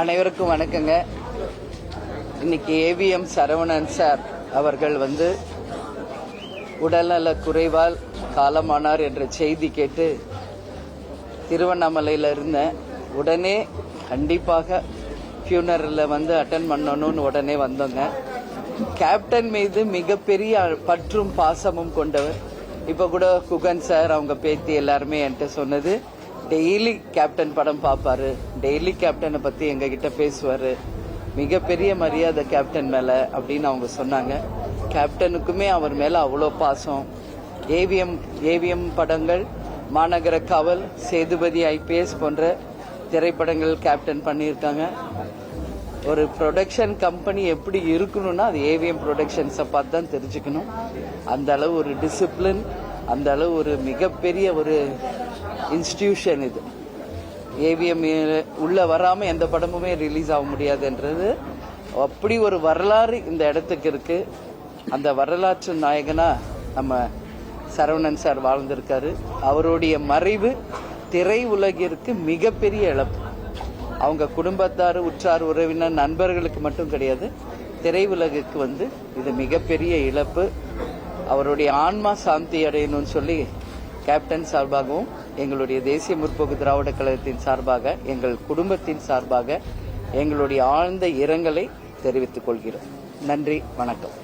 அனைவருக்கும் வணக்கங்க. இன்னைக்கு ஏவிஎம் சரவணன் சார் அவர்கள் உடல்நல குறைவால் காலமானார் என்ற செய்தி கேட்டு திருவண்ணாமலையில் இருந்தேன். உடனே கண்டிப்பாக ஃபியூனரலில் அட்டன் பண்ணணும்னு உடனே வந்தோங்க. கேப்டன் மீது மிகப்பெரிய பற்றும் பாசமும் கொண்டவர். இப்போ கூட குகன் சார் அவங்க பேத்தி எல்லாருமே என்கிட்ட சொன்னது, டெய்லி கேப்டன் படம் பார்ப்பாரு, டெய்லி கேப்டனை பற்றி எங்ககிட்ட பேசுவார், மிகப்பெரிய மரியாதை கேப்டன் மேலே அப்படின்னு அவங்க சொன்னாங்க. கேப்டனுக்குமே அவர் மேலே அவ்வளோ பாசம். ஏவிஎம் படங்கள், மாநகர காவல், சேதுபதி ஐபிஎஸ் போன்ற திரைப்படங்கள் கேப்டன் பண்ணியிருக்காங்க. ஒரு ப்ரொடக்ஷன் கம்பெனி எப்படி இருக்கணும்னா அது ஏவிஎம் ப்ரொடக்ஷன்ஸை பார்த்து தான் தெரிஞ்சுக்கணும். அந்த அளவு ஒரு டிசிப்ளின், அந்த அளவு ஒரு மிகப்பெரிய ஒரு இன்ஸ்டிடியூஷன் இது. ஏவிஎம் உள்ள வராமல் எந்த படமுமே ரிலீஸ் ஆக முடியாதுன்றது அப்படி ஒரு வரலாறு இந்த இடத்துக்கு இருக்கு. அந்த வரலாற்று நாயகனா நம்ம சரவணன் சார் வாழ்ந்திருக்காரு. அவருடைய மறைவு திரை உலகிற்கு மிகப்பெரிய இழப்பு. அவங்க குடும்பத்தார், உற்றார், உறவினர், நண்பர்களுக்கு மட்டும் கிடையாது, திரை உலகுக்கு இது மிகப்பெரிய இழப்பு. அவருடைய ஆன்மா சாந்தி அடையணும்னு சொல்லி கேப்டன் சார்பாகவும் எங்களுடைய தேசிய முற்போக்கு திராவிட கழகத்தின் சார்பாக, எங்கள் குடும்பத்தின் சார்பாக எங்களுடைய ஆழ்ந்த இரங்கலை தெரிவித்துக் கொள்கிறோம். நன்றி, வணக்கம்.